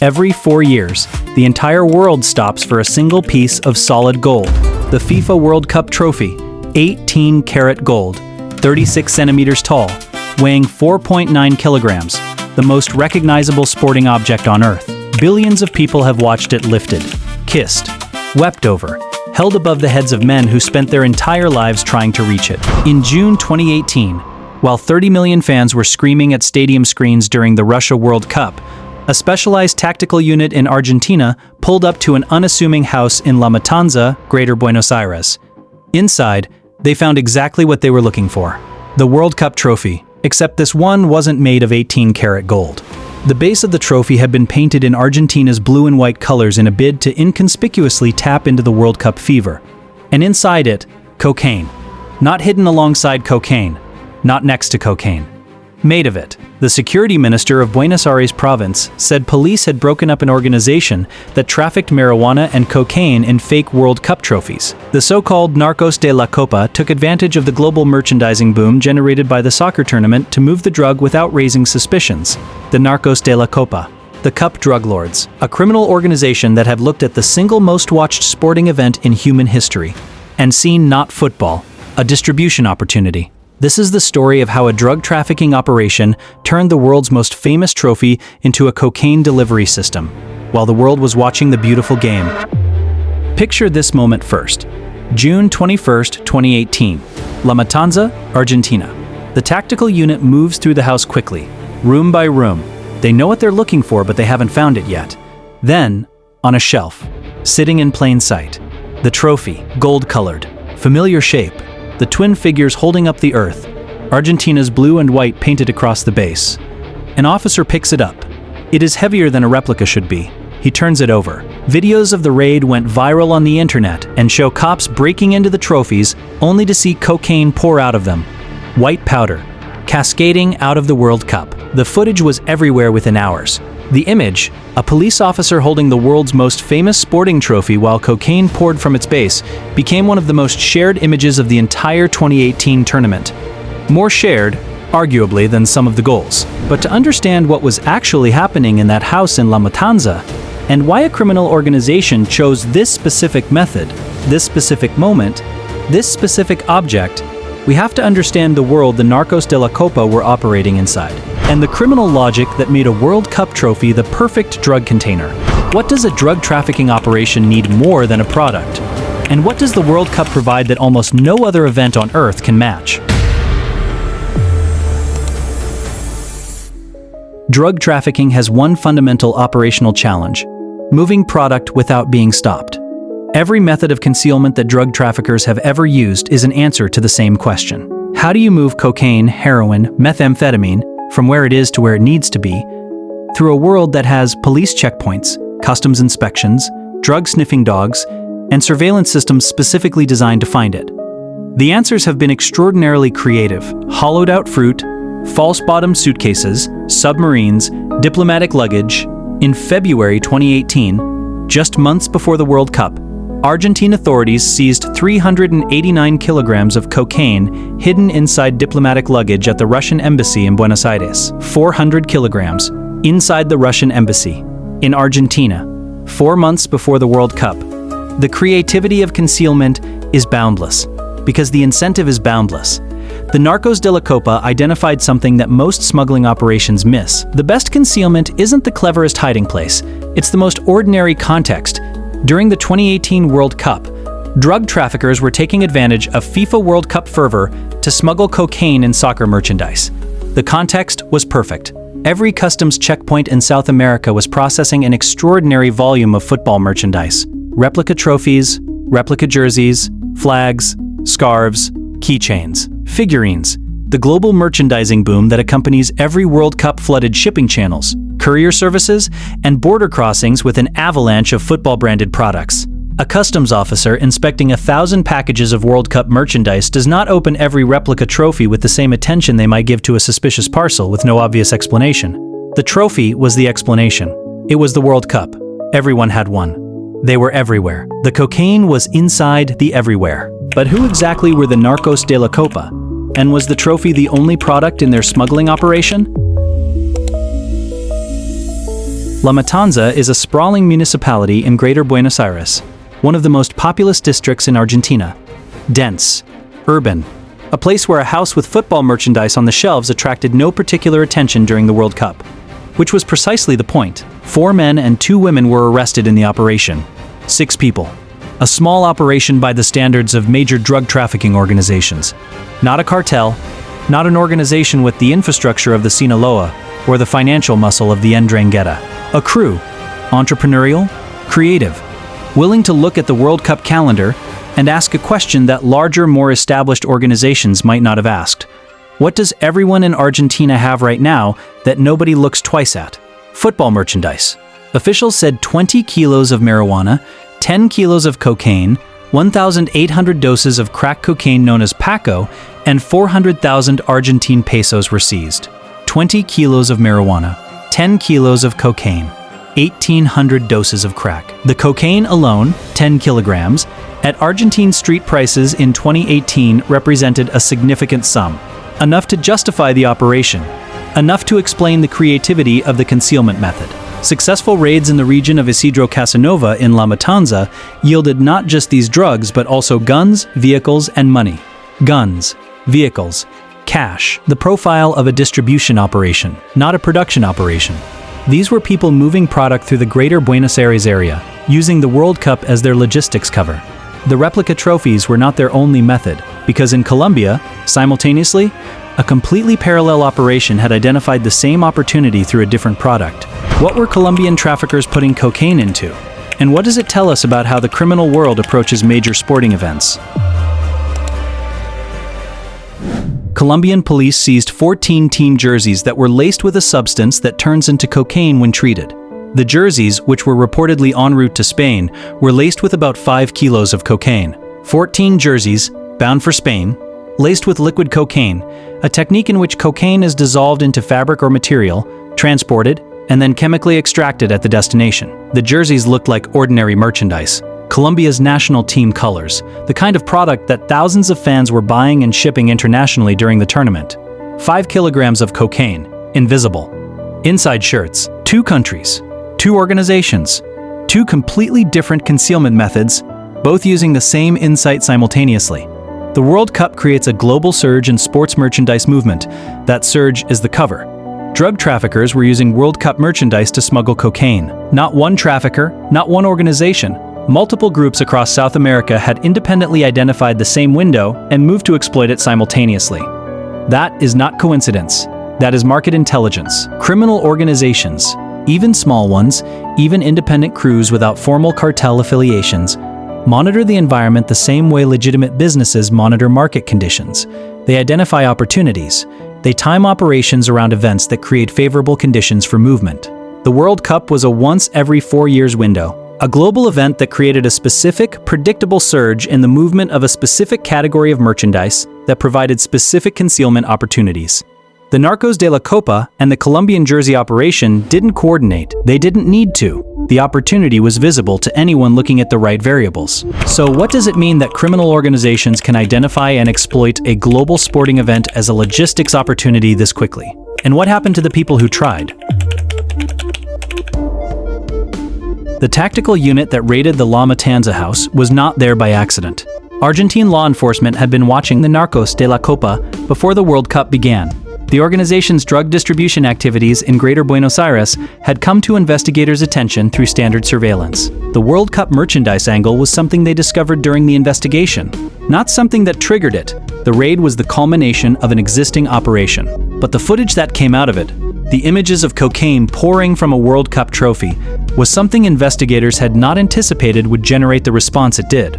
Every 4 years, the entire world stops for a single piece of solid gold. The FIFA World Cup trophy, 18-karat gold, 36 centimeters tall, weighing 4.9 kilograms, the most recognizable sporting object on Earth. Billions of people have watched it lifted, kissed, wept over, held above the heads of men who spent their entire lives trying to reach it. In June 2018, while 30 million fans were screaming at stadium screens during the Russia World Cup, a specialized tactical unit in Argentina pulled up to an unassuming house in La Matanza, Greater Buenos Aires. Inside, they found exactly what they were looking for: the World Cup trophy, except this one wasn't made of 18-karat gold. The base of the trophy had been painted in Argentina's blue and white colors in a bid to inconspicuously tap into the World Cup fever. And inside it, cocaine. Not hidden alongside cocaine, not next to cocaine. Made of it. The security minister of Buenos Aires province said police had broken up an organization that trafficked marijuana and cocaine in fake World Cup trophies. The so-called Narcos de la Copa took advantage of the global merchandising boom generated by the soccer tournament to move the drug without raising suspicions. The Narcos de la Copa, the Cup Drug Lords, a criminal organization that had looked at the single most watched sporting event in human history and seen not football, a distribution opportunity. This is the story of how a drug trafficking operation turned the world's most famous trophy into a cocaine delivery system, while the world was watching the beautiful game. Picture this moment first. June 21st, 2018. La Matanza, Argentina. The tactical unit moves through the house quickly, room by room. They know what they're looking for, but they haven't found it yet. Then, on a shelf, sitting in plain sight, the trophy, gold-colored, familiar shape, the twin figures holding up the earth, Argentina's blue and white painted across the base. An officer picks it up. It is heavier than a replica should be. He turns it over. Videos of the raid went viral on the internet and show cops breaking into the trophies only to see cocaine pour out of them. White powder, cascading out of the World Cup. The footage was everywhere within hours. The image, a police officer holding the world's most famous sporting trophy while cocaine poured from its base, became one of the most shared images of the entire 2018 tournament. More shared, arguably, than some of the goals. But to understand what was actually happening in that house in La Matanza, and why a criminal organization chose this specific method, this specific moment, this specific object, we have to understand the world the Narcos de la Copa were operating inside, and the criminal logic that made a World Cup trophy the perfect drug container. What does a drug trafficking operation need more than a product? And what does the World Cup provide that almost no other event on Earth can match? Drug trafficking has one fundamental operational challenge: moving product without being stopped. Every method of concealment that drug traffickers have ever used is an answer to the same question. How do you move cocaine, heroin, methamphetamine from where it is to where it needs to be, through a world that has police checkpoints, customs inspections, drug-sniffing dogs, and surveillance systems specifically designed to find it? The answers have been extraordinarily creative: hollowed-out fruit, false-bottom suitcases, submarines, diplomatic luggage. In February 2018, just months before the World Cup, Argentine authorities seized 389 kilograms of cocaine hidden inside diplomatic luggage at the Russian embassy in Buenos Aires. 400 kilograms inside the Russian embassy in Argentina, 4 months before the World Cup. The creativity of concealment is boundless, because the incentive is boundless. The Narcos de la Copa identified something that most smuggling operations miss. The best concealment isn't the cleverest hiding place, it's the most ordinary context. During the 2018 World Cup, drug traffickers were taking advantage of FIFA World Cup fervor to smuggle cocaine in soccer merchandise. The context was perfect. Every customs checkpoint in South America was processing an extraordinary volume of football merchandise: replica trophies, replica jerseys, flags, scarves, keychains, figurines. The global merchandising boom that accompanies every World Cup flooded shipping channels, courier services, and border crossings with an avalanche of football-branded products. A customs officer inspecting 1,000 packages of World Cup merchandise does not open every replica trophy with the same attention they might give to a suspicious parcel with no obvious explanation. The trophy was the explanation. It was the World Cup. Everyone had one. They were everywhere. The cocaine was inside the everywhere. But who exactly were the Narcos de la Copa? And was the trophy the only product in their smuggling operation? La Matanza is a sprawling municipality in Greater Buenos Aires, one of the most populous districts in Argentina. Dense, urban, a place where a house with football merchandise on the shelves attracted no particular attention during the World Cup, which was precisely the point. 4 men and 2 women were arrested in the operation. 6 people. A small operation by the standards of major drug trafficking organizations. Not a cartel, not an organization with the infrastructure of the Sinaloa or the financial muscle of the Ndrangheta. A crew, entrepreneurial, creative, willing to look at the World Cup calendar and ask a question that larger, more established organizations might not have asked. What does everyone in Argentina have right now that nobody looks twice at? Football merchandise. Officials said 20 kilos of marijuana, 10 kilos of cocaine, 1,800 doses of crack cocaine known as Paco, and 400,000 Argentine pesos were seized. 20 kilos of marijuana, 10 kilos of cocaine, 1,800 doses of crack. The cocaine alone, 10 kilograms, at Argentine street prices in 2018 represented a significant sum. Enough to justify the operation, enough to explain the creativity of the concealment method. Successful raids in the region of Isidro Casanova in La Matanza yielded not just these drugs but also guns, vehicles, and money. Guns, vehicles, cash. The profile of a distribution operation, not a production operation. These were people moving product through the greater Buenos Aires area, using the World Cup as their logistics cover. The replica trophies were not their only method, because in Colombia, simultaneously, a completely parallel operation had identified the same opportunity through a different product. What were Colombian traffickers putting cocaine into? And what does it tell us about how the criminal world approaches major sporting events? Colombian police seized 14 team jerseys that were laced with a substance that turns into cocaine when treated. The jerseys, which were reportedly en route to Spain, were laced with about 5 kilos of cocaine. 14 jerseys, bound for Spain, laced with liquid cocaine, a technique in which cocaine is dissolved into fabric or material, transported, and then chemically extracted at the destination. The jerseys looked like ordinary merchandise, Colombia's national team colors, the kind of product that thousands of fans were buying and shipping internationally during the tournament. 5 kilograms of cocaine, invisible. Inside shirts, 2 countries, 2 organizations, 2 completely different concealment methods, both using the same insight simultaneously. The World Cup creates a global surge in sports merchandise movement. That surge is the cover. Drug traffickers were using World Cup merchandise to smuggle cocaine. Not one trafficker, not one organization. Multiple groups across South America had independently identified the same window and moved to exploit it simultaneously. That is not coincidence. That is market intelligence. Criminal organizations, even small ones, even independent crews without formal cartel affiliations, monitor the environment the same way legitimate businesses monitor market conditions. They identify opportunities. They time operations around events that create favorable conditions for movement. The World Cup was a once every 4 years window, a global event that created a specific, predictable surge in the movement of a specific category of merchandise that provided specific concealment opportunities. The Narcos de la Copa and the Colombian jersey operation didn't coordinate. They didn't need to. The opportunity was visible to anyone looking at the right variables. So what does it mean that criminal organizations can identify and exploit a global sporting event as a logistics opportunity this quickly? And what happened to the people who tried? The tactical unit that raided the La Matanza house was not there by accident. Argentine law enforcement had been watching the Narcos de la Copa before the World Cup began. The organization's drug distribution activities in Greater Buenos Aires had come to investigators' attention through standard surveillance. The World Cup merchandise angle was something they discovered during the investigation, not something that triggered it. The raid was the culmination of an existing operation. But the footage that came out of it, the images of cocaine pouring from a World Cup trophy, was something investigators had not anticipated would generate the response it did.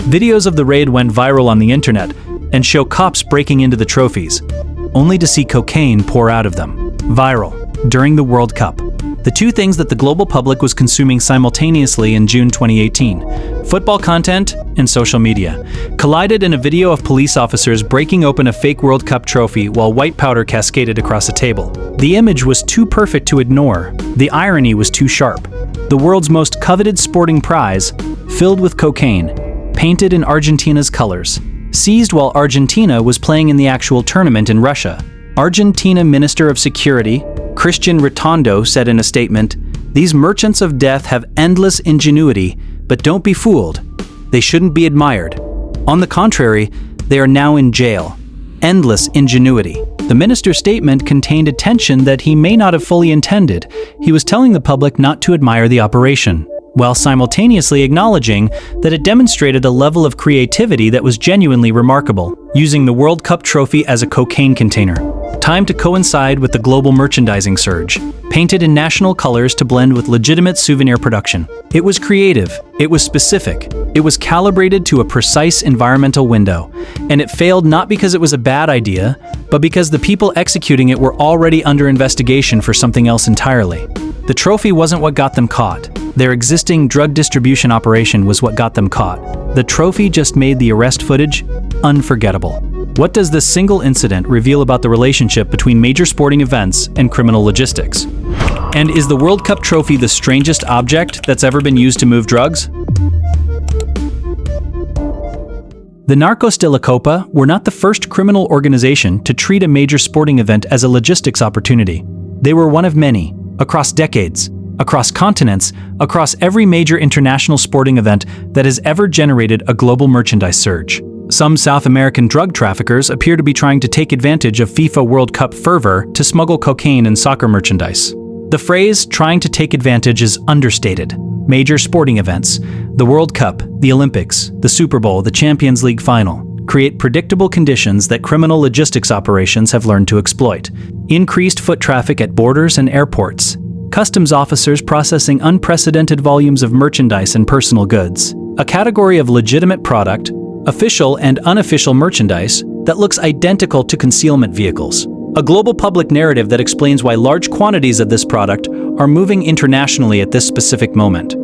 Videos of the raid went viral on the internet and show cops breaking into the trophies, only to see cocaine pour out of them. Viral, during the World Cup. The two things that the global public was consuming simultaneously in June 2018, football content and social media, collided in a video of police officers breaking open a fake World Cup trophy while white powder cascaded across a table. The image was too perfect to ignore. The irony was too sharp. The world's most coveted sporting prize, filled with cocaine, painted in Argentina's colors, seized while Argentina was playing in the actual tournament in Russia. Argentina Minister of Security, Christian Ritondo, said in a statement, These merchants of death have endless ingenuity, but don't be fooled. They shouldn't be admired. On the contrary, they are now in jail. Endless ingenuity. The minister's statement contained a tension that he may not have fully intended. He was telling the public not to admire the operation, while simultaneously acknowledging that it demonstrated a level of creativity that was genuinely remarkable, using the World Cup trophy as a cocaine container. Timed to coincide with the global merchandising surge, painted in national colors to blend with legitimate souvenir production. It was creative, it was specific, it was calibrated to a precise environmental window, and it failed not because it was a bad idea, but because the people executing it were already under investigation for something else entirely. The trophy wasn't what got them caught. Their existing drug distribution operation was what got them caught. The trophy just made the arrest footage unforgettable. What does this single incident reveal about the relationship between major sporting events and criminal logistics? And is the World Cup trophy the strangest object that's ever been used to move drugs? The Narcos de la Copa were not the first criminal organization to treat a major sporting event as a logistics opportunity. They were one of many, across decades, across continents, across every major international sporting event that has ever generated a global merchandise surge. Some South American drug traffickers appear to be trying to take advantage of FIFA World Cup fervor to smuggle cocaine and soccer merchandise. The phrase "trying to take advantage" is understated. Major sporting events, the World Cup, the Olympics, the Super Bowl, the Champions League final, create predictable conditions that criminal logistics operations have learned to exploit. Increased foot traffic at borders and airports, customs officers processing unprecedented volumes of merchandise and personal goods, a category of legitimate product, official and unofficial merchandise that looks identical to concealment vehicles. A global public narrative that explains why large quantities of this product are moving internationally at this specific moment.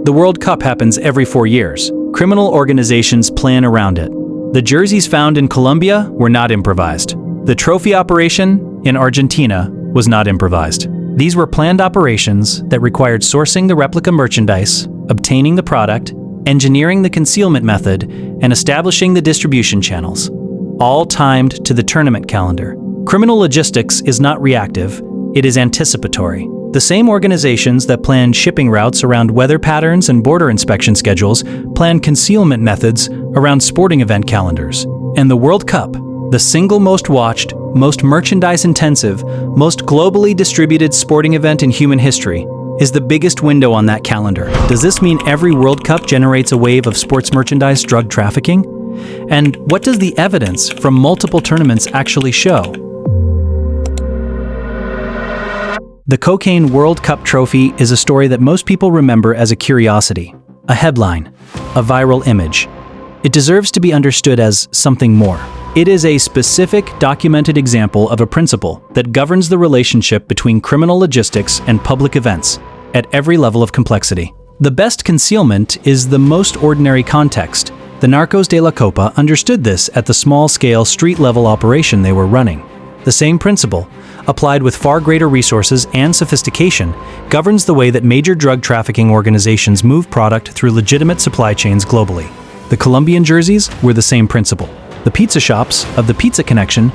The World Cup happens every 4 years. Criminal organizations plan around it. The jerseys found in Colombia were not improvised. The trophy operation in Argentina was not improvised. These were planned operations that required sourcing the replica merchandise, obtaining the product, engineering the concealment method, and establishing the distribution channels, all timed to the tournament calendar. Criminal logistics is not reactive, it is anticipatory. The same organizations that plan shipping routes around weather patterns and border inspection schedules plan concealment methods around sporting event calendars. And the World Cup, the single most watched, most merchandise-intensive, most globally distributed sporting event in human history, is the biggest window on that calendar. Does this mean every World Cup generates a wave of sports merchandise drug trafficking? And what does the evidence from multiple tournaments actually show? The Cocaine World Cup trophy is a story that most people remember as a curiosity, a headline, a viral image. It deserves to be understood as something more. It is a specific, documented example of a principle that governs the relationship between criminal logistics and public events at every level of complexity. The best concealment is the most ordinary context. The Narcos de la Copa understood this at the small-scale, street-level operation they were running. The same principle, applied with far greater resources and sophistication, governs the way that major drug trafficking organizations move product through legitimate supply chains globally. The Colombian jerseys were the same principle. The pizza shops of the Pizza Connection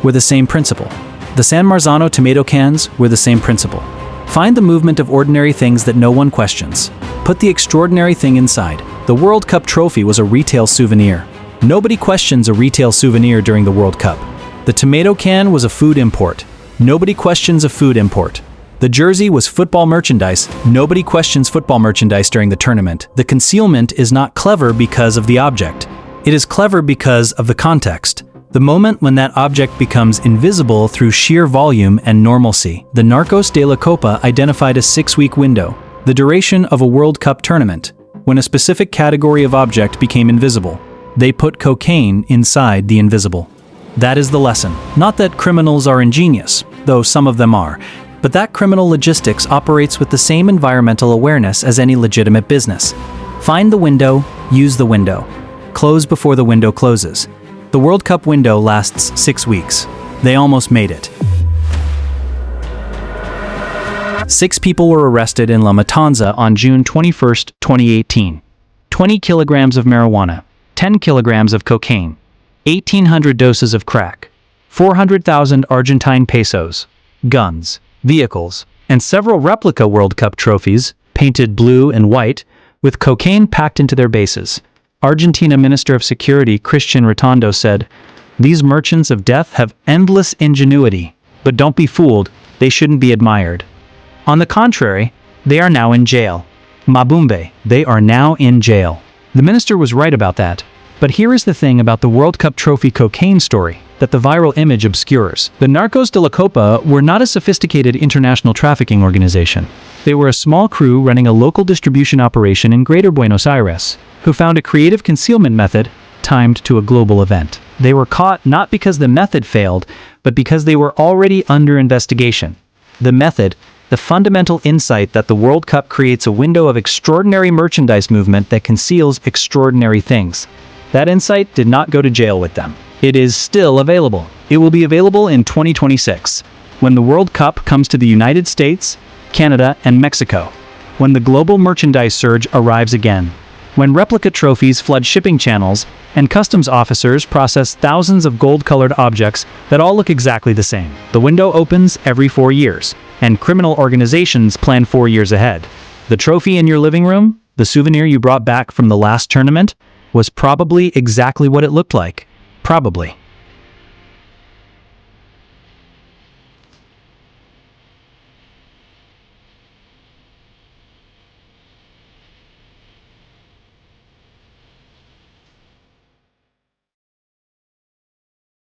were the same principle. The San Marzano tomato cans were the same principle. Find the movement of ordinary things that no one questions. Put the extraordinary thing inside. The World Cup trophy was a retail souvenir. Nobody questions a retail souvenir during the World Cup. The tomato can was a food import. Nobody questions a food import. The jersey was football merchandise. Nobody questions football merchandise during the tournament. The concealment is not clever because of the object. It is clever because of the context. The moment when that object becomes invisible through sheer volume and normalcy. The Narcos de la Copa identified a 6-week window, the duration of a World Cup tournament, when a specific category of object became invisible. They put cocaine inside the invisible. That is the lesson. Not that criminals are ingenious, though some of them are, but that criminal logistics operates with the same environmental awareness as any legitimate business. Find the window, use the window. Close before the window closes. The World Cup window lasts 6 weeks. They almost made it. 6 people were arrested in La Matanza on June 21, 2018. 20 kilograms of marijuana, 10 kilograms of cocaine, 1,800 doses of crack, 400,000 Argentine pesos, guns, vehicles, and several replica World Cup trophies, painted blue and white, with cocaine packed into their bases. Argentina Minister of Security Christian Ritondo said, "These merchants of death have endless ingenuity, but don't be fooled, they shouldn't be admired. On the contrary, they are now in jail. Mabumbe, they are now in jail." The minister was right about that. But here is the thing about the World Cup trophy cocaine story that the viral image obscures. The Narcos de la Copa were not a sophisticated international trafficking organization. They were a small crew running a local distribution operation in Greater Buenos Aires, who found a creative concealment method timed to a global event. They were caught not because the method failed, but because they were already under investigation. The method, the fundamental insight that the World Cup creates a window of extraordinary merchandise movement that conceals extraordinary things. That insight did not go to jail with them. It is still available. It will be available in 2026, when the World Cup comes to the United States, Canada, and Mexico, when the global merchandise surge arrives again, when replica trophies flood shipping channels, and customs officers process thousands of gold-colored objects that all look exactly the same. The window opens every 4 years, and criminal organizations plan 4 years ahead. The trophy in your living room, the souvenir you brought back from the last tournament, was probably exactly what it looked like. Probably.